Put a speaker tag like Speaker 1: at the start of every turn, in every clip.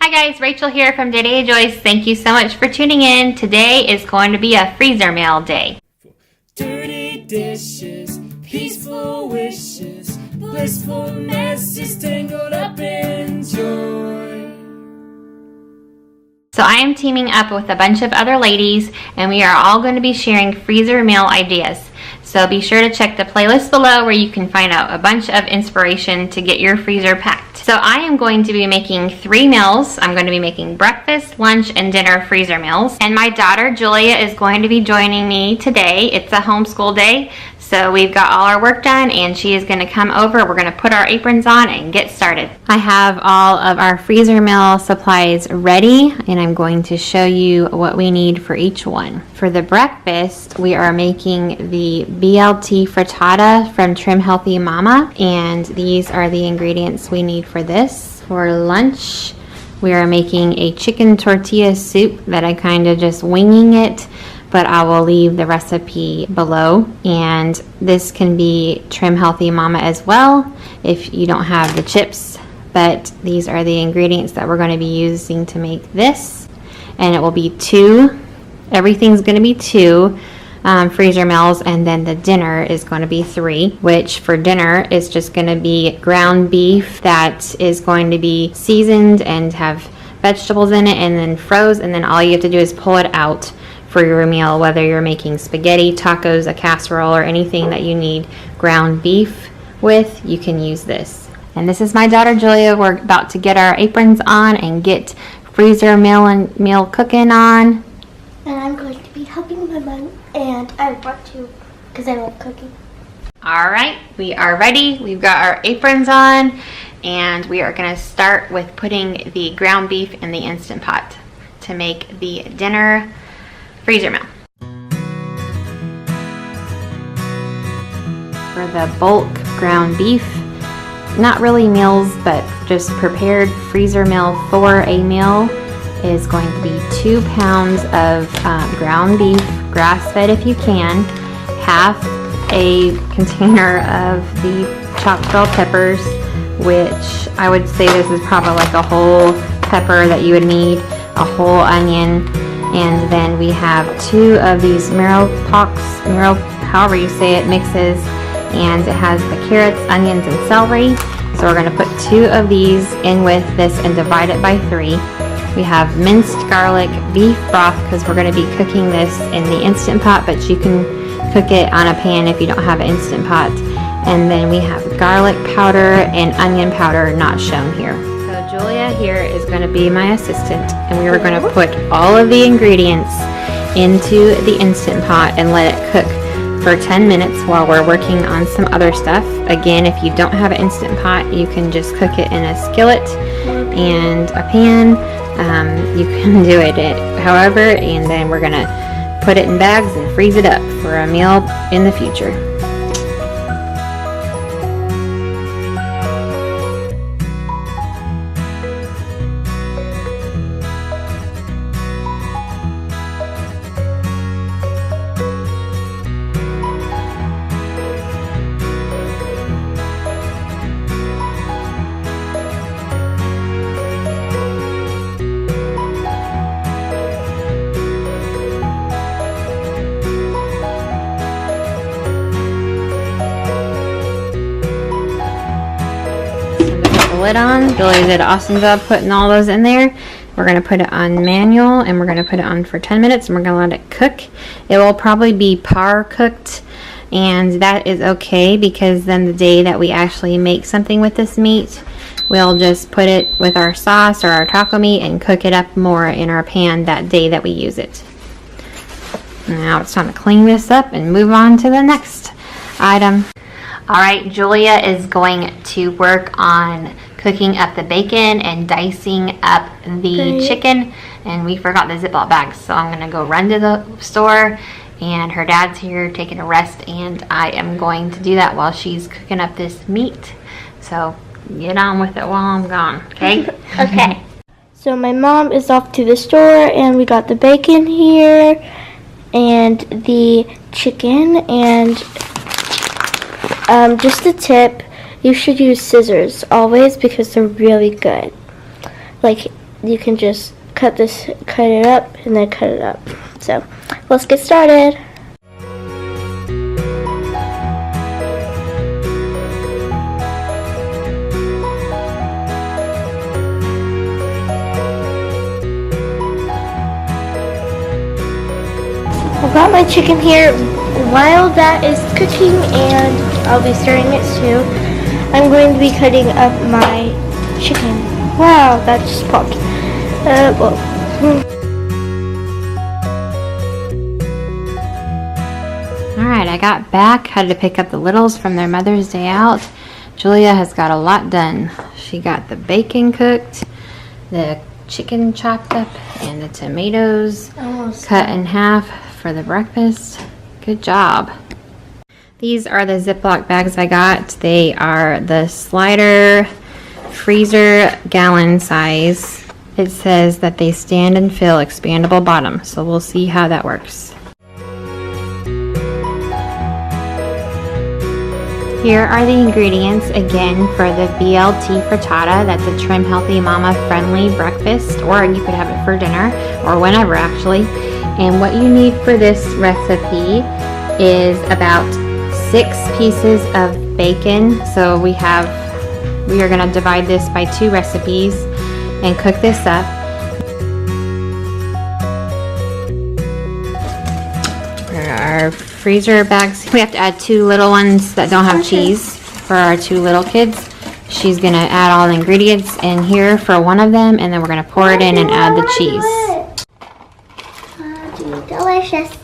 Speaker 1: Hi guys, Rachel here from Day Day Joyce. Thank you so much for tuning in. Today is going to be a freezer meal day.
Speaker 2: Dirty dishes, peaceful wishes, blissful messes tangled up in joy.
Speaker 1: So I am teaming up with a bunch of other ladies and we are all going to be sharing freezer meal ideas. So be sure to check the playlist below where you can find out a bunch of inspiration to get your freezer packed. So I am going to be making 3 meals. I'm going to be making breakfast, lunch, and dinner freezer meals. And my daughter Julia is going to be joining me today. It's a homeschool day. So we've got all our work done and she is going to come over. We're going to put our aprons on and get started. I have all of our freezer meal supplies ready and I'm going to show you what we need for each one. For the breakfast, we are making the BLT frittata from Trim Healthy Mama, and these are the ingredients we need for this. For lunch, we are making a chicken tortilla soup that I kind of just winging it, but I will leave the recipe below. And this can be Trim Healthy Mama as well if you don't have the chips, but these are the ingredients that we're going to be using to make this, and it will be 2. Everything's going to be 2 freezer meals, and then the dinner is going to be 3, which for dinner is just going to be ground beef that is going to be seasoned and have vegetables in it and then froze, and then all you have to do is pull it out for your meal, whether you're making spaghetti, tacos, a casserole, or anything that you need ground beef with, you can use this. And this is my daughter Julia. We're about to get our aprons on and get freezer meal cooking on.
Speaker 3: And I'm going to be helping my mom, and I want to because I love cooking.
Speaker 1: All right, we are ready. We've got our aprons on, and we are going to start with putting the ground beef in the Instant Pot to make the dinner freezer meal. For the bulk ground beef, not really meals, but just prepared freezer meal for a meal, is going to be 2 pounds of ground beef, grass-fed if you can, half a container of the chopped bell peppers, which I would say this is probably like a whole pepper that you would need, a whole onion, and then we have 2 of these marrow, however you say it, mixes, and it has the carrots, onions, and celery. So we're going to put 2 of these in with this and divide it by 3. We have minced garlic, beef broth, because we're going to be cooking this in the Instant Pot, but you can cook it on a pan if you don't have an Instant Pot. And then we have garlic powder and onion powder, not shown here. So Julia here is going to be my assistant, and we are going to put all of the ingredients into the Instant Pot and let it cook for 10 minutes while we're working on some other stuff. Again, if you don't have an Instant Pot, you can just cook it in a skillet and a pan. You can do it however, and then we're gonna put it in bags and freeze it up for a meal in the future. Lid on. Julia did an awesome job putting all those in there. We're going to put it on manual and we're going to put it on for 10 minutes and we're going to let it cook. It will probably be par cooked, and that is okay because then the day that we actually make something with this meat, we'll just put it with our sauce or our taco meat and cook it up more in our pan that day that we use it. Now it's time to clean this up and move on to the next item. All right, Julia is going to work on cooking up the bacon and dicing up the chicken, and we forgot the Ziploc bags, so I'm gonna go run to the store, and her dad's here taking a rest, and I am going to do that while she's cooking up this meat. So get on with it while I'm gone, okay?
Speaker 3: Okay. So my mom is off to the store, and we got the bacon here and the chicken, and just a tip, you should use scissors always because they're really good. Like, you can just cut it up, and then cut it up. So let's get started. I've got my chicken here. While that is cooking, and I'll be stirring it too, I'm going to be cutting up my chicken. Wow, that just popped.
Speaker 1: Alright, I got back, had to pick up the littles from their Mother's Day out. Julia has got a lot done. She got the bacon cooked, the chicken chopped up, and the tomatoes cut in half for the breakfast. Good job. These are the Ziploc bags I got. They are the slider freezer gallon size. It says that they stand and fill expandable bottom, so we'll see how that works. Here are the ingredients again for the BLT frittata. That's a trim healthy mama friendly breakfast, or you could have it for dinner or whenever actually. And what you need for this recipe is about 6 pieces of bacon. So we are going to divide this by 2 recipes and cook this up. Our freezer bags, we have to add 2 little ones that don't have cheese for our 2 little kids. She's going to add all the ingredients in here for one of them, and then we're going to pour it in and add the cheese.
Speaker 3: Delicious.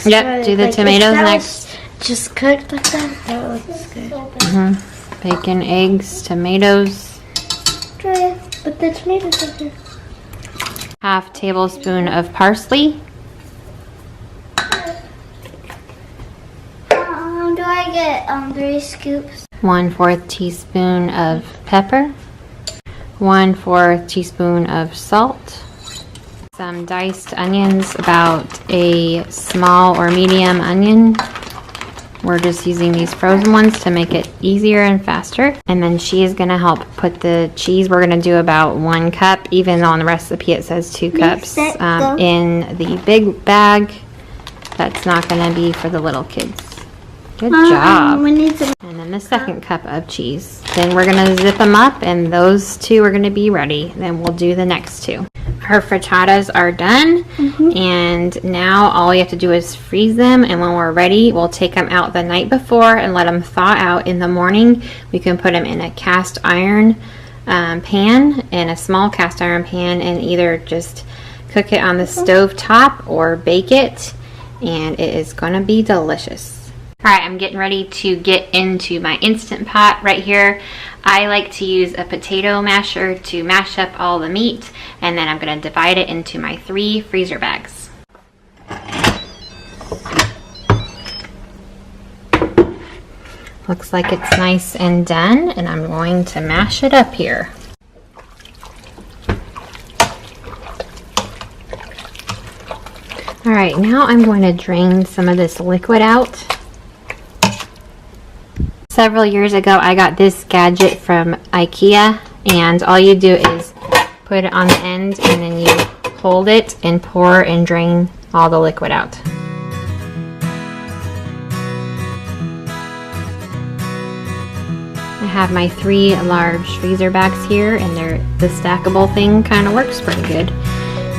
Speaker 1: Yep, do the tomatoes next.
Speaker 3: Just cooked like that. That looks good.
Speaker 1: Bacon, eggs, tomatoes.
Speaker 3: Put the tomatoes in here.
Speaker 1: Half tablespoon of parsley.
Speaker 3: Do I get 3 scoops?
Speaker 1: 1/4 teaspoon of pepper. 1/4 teaspoon of salt. Some diced onions, about a small or medium onion. We're just using these frozen ones to make it easier and faster. And then she is going to help put the cheese. We're going to do about 1 cup, even though on the recipe it says 2 cups, in the big bag. That's not going to be for the little kids. Good job. And then the 2nd cup of cheese. Then we're going to zip them up, and those 2 are going to be ready. Then we'll do the next 2. Our frittatas are done, and now all we have to do is freeze them, and when we're ready, we'll take them out the night before and let them thaw out. In the morning, we can put them in a cast iron pan, in a small cast iron pan, and either just cook it on the stove top or bake it, and it is going to be delicious. Alright, I'm getting ready to get into my Instant Pot right here. I like to use a potato masher to mash up all the meat, and then I'm going to divide it into my 3 freezer bags. Looks like it's nice and done, and I'm going to mash it up here. Alright, now I'm going to drain some of this liquid out. Several years ago, I got this gadget from IKEA, and all you do is put it on the end, and then you hold it and pour and drain all the liquid out. I have my 3 large freezer bags here, and the stackable thing kind of works pretty good.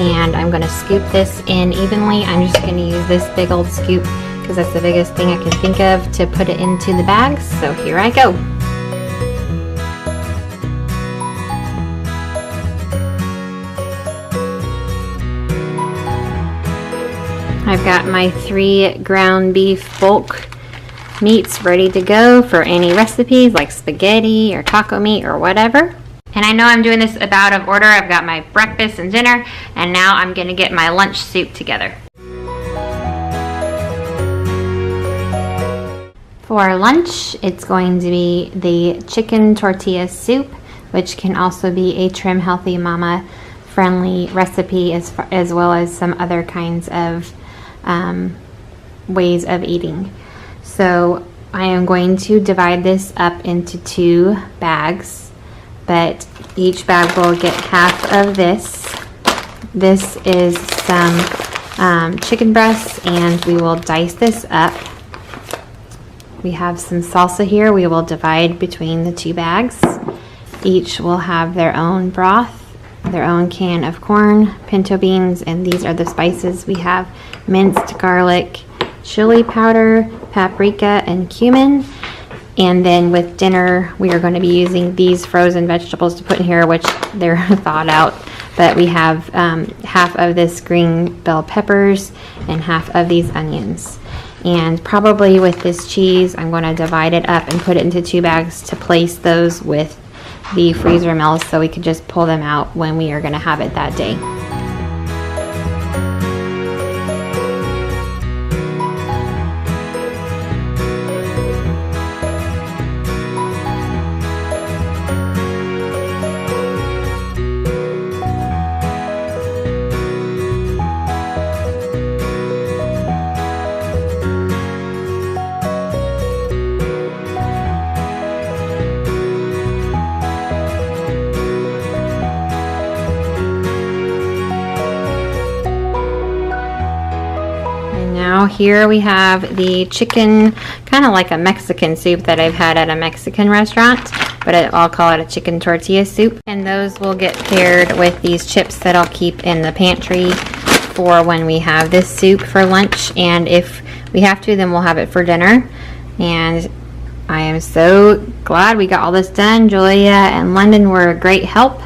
Speaker 1: And I'm going to scoop this in evenly. I'm just going to use this big old scoop because that's the biggest thing I can think of to put it into the bags. So here I go. I've got my 3 ground beef bulk meats ready to go for any recipes like spaghetti or taco meat or whatever. And I know I'm doing this out of order. I've got my breakfast and dinner, and now I'm going to get my lunch soup together. For lunch, it's going to be the chicken tortilla soup, which can also be a Trim Healthy Mama friendly recipe, as well as some other kinds of ways of eating. So I am going to divide this up into 2 bags, but each bag will get half of this. This is some chicken breasts, and we will dice this up. We have some salsa here. We will divide between the 2 bags. Each will have their own broth, their own can of corn, pinto beans, and these are the spices. We have minced garlic, chili powder, paprika, and cumin. And then with dinner, we are going to be using these frozen vegetables to put in here, which they're thawed out. But we have half of this green bell peppers and half of these onions. And probably with this cheese, I'm going to divide it up and put it into 2 bags to place those with the freezer meals, so we could just pull them out when we are going to have it that day. Now here we have the chicken, kind of like a Mexican soup that I've had at a Mexican restaurant, but I'll call it a chicken tortilla soup. And those will get paired with these chips that I'll keep in the pantry for when we have this soup for lunch. And if we have to, then we'll have it for dinner. And I am so glad we got all this done. Julia and London were a great help.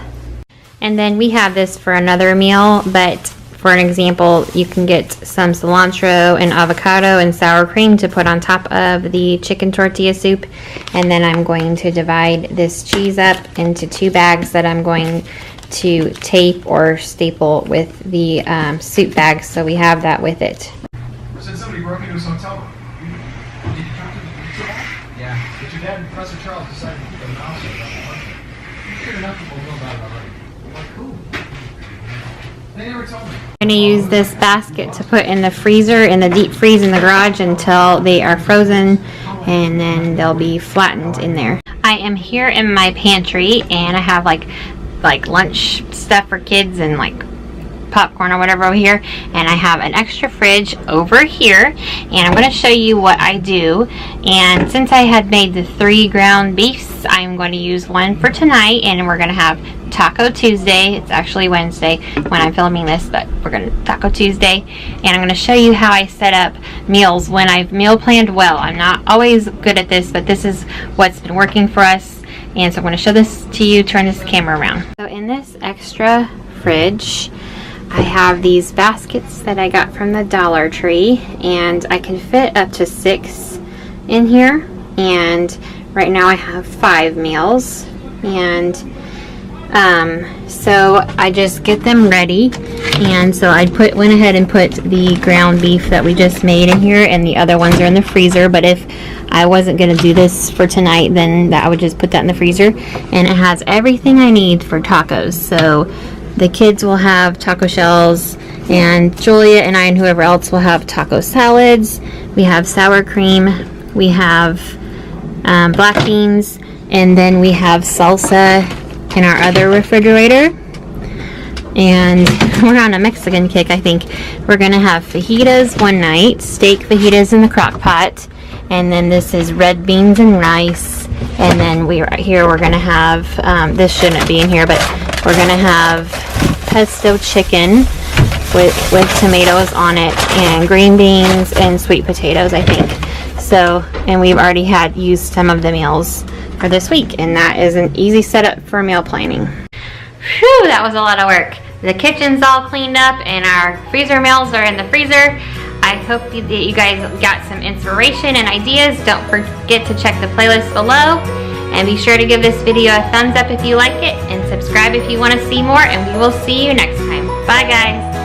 Speaker 1: And then we have this for another meal, but for an example, you can get some cilantro and avocado and sour cream to put on top of the chicken tortilla soup. And then I'm going to divide this cheese up into 2 bags that I'm going to tape or staple with the soup bags, so we have that with it.
Speaker 4: Said somebody broke into his hotel room. Did you talk to the pizza guy? Yeah. But your dad and Professor Charles decided to keep a mouse shut on it. Good enough people know about it already. I'm like, cool. They never told me.
Speaker 1: I'm going to use this basket to put in the freezer, in the deep freeze in the garage, until they are frozen, and then they'll be flattened in there. I am here in my pantry, and I have like lunch stuff for kids and like popcorn or whatever over here, and I have an extra fridge over here, and I'm going to show you what I do. And since I had made the 3 ground beefs, I'm going to use 1 for tonight, and we're going to have Taco Tuesday. It's actually Wednesday when I'm filming this, but we're going to Taco Tuesday, and I'm going to show you how I set up meals when I've meal planned well. I'm not always good at this, but this is what's been working for us, and so I'm going to show this to you. Turn this camera around. So in this extra fridge, I have these baskets that I got from the Dollar Tree, and I can fit up to 6 in here, and right now I have 5 meals. And so I just get them ready, and so I went ahead and put the ground beef that we just made in here, and the other ones are in the freezer. But if I wasn't going to do this for tonight, then I would just put that in the freezer. And it has everything I need for tacos. So the kids will have taco shells, and Julia and I and whoever else will have taco salads. We have sour cream, we have black beans, and then we have salsa in our other refrigerator. And we're on a Mexican kick, I think. We're gonna have fajitas one night, steak fajitas in the crock pot, and then this is red beans and rice. And then we're gonna have this shouldn't be in here, but we're gonna have pesto chicken with tomatoes on it, and green beans and sweet potatoes, I think. So, and we've already used some of the meals for this week, and that is an easy setup for meal planning. Whew, that was a lot of work. The kitchen's all cleaned up, and our freezer meals are in the freezer. I hope that you guys got some inspiration and ideas. Don't forget to check the playlist below, and be sure to give this video a thumbs up if you like it, and subscribe if you want to see more, and we will see you next time. Bye guys.